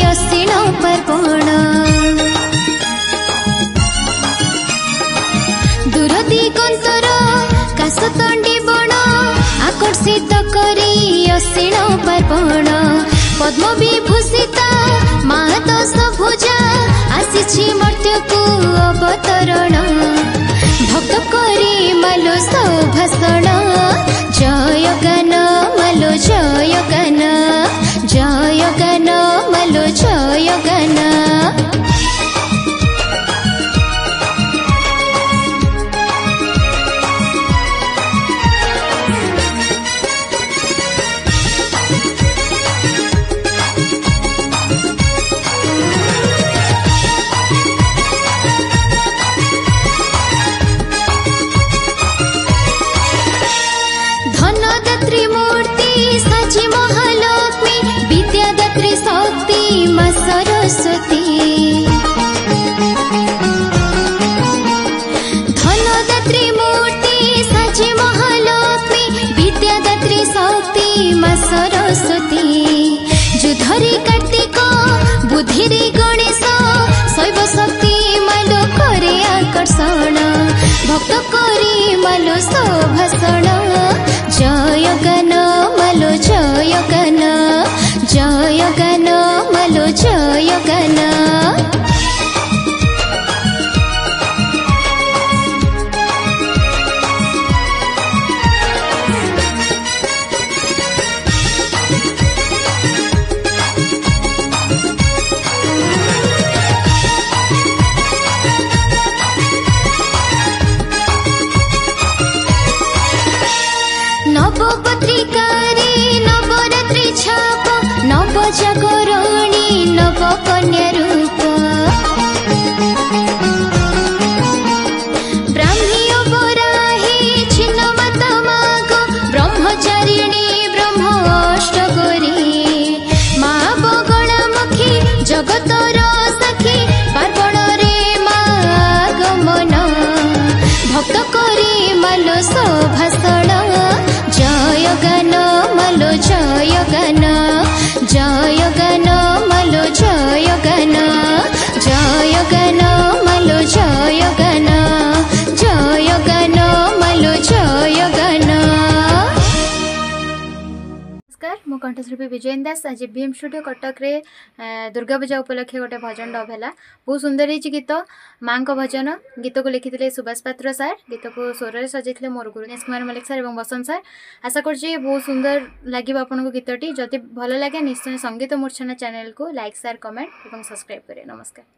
असीण पर्वण दूर दिगंतर काशतंडी बण आकर्षित करी असीण पर्वण पद्म विभूषिता माँ दश भुजा आसी मर्त्य को अवतरण भक्त करी मालो सौभाषण जय गान मालो जय गान जय गान मालो जय गान सरस्वती धनदात्री मूर्ति साची महालक्ष्मी विद्यादात्री शक्ति माँ सरस्वती जुधरी कार्तिक बुद्धिरी गणेश शैव शक्ति मालो करे आकर्षण भक्त करी मालो सौभाषण जय गान मालो जय गान जय गान मालो जय गान नवपत्रिकारे नवरात्रि छाप नव जागरणी नव कन्या रूप ब्राह्मी बराही छिन्न माता माग ब्रह्मचारिणी ब्रह्म अष्टगरी माँ बगणामुखी जगतर साखी पार्वण रे मागमन भक्त करी मालो सौभाषण जय गान मालो जय गान जय गान मालो जय गान जय गान मालो जय गान जय गान मालो जय गान। नमस्कार मु कंठशिल्पी विजयन दास आज बीएम स्टूडियो कटक रे दुर्गा पूजा उपलक्षे गोटे भजन डब है बहुत सुंदर ही गीत माँ को भजन गीत को लिखिते सुभाष पात्र सार गीत को स्वर में सजाई मोर गुरु गणेश कुमार मलिक सार और बसंत सार आशा कर बहुत सुंदर लगे आपको गीतटी जदि भल लगे निश्चय संगीत मूर्छना चैनल को लाइक शेयर कमेंट और सब्सक्राइब करें। नमस्कार।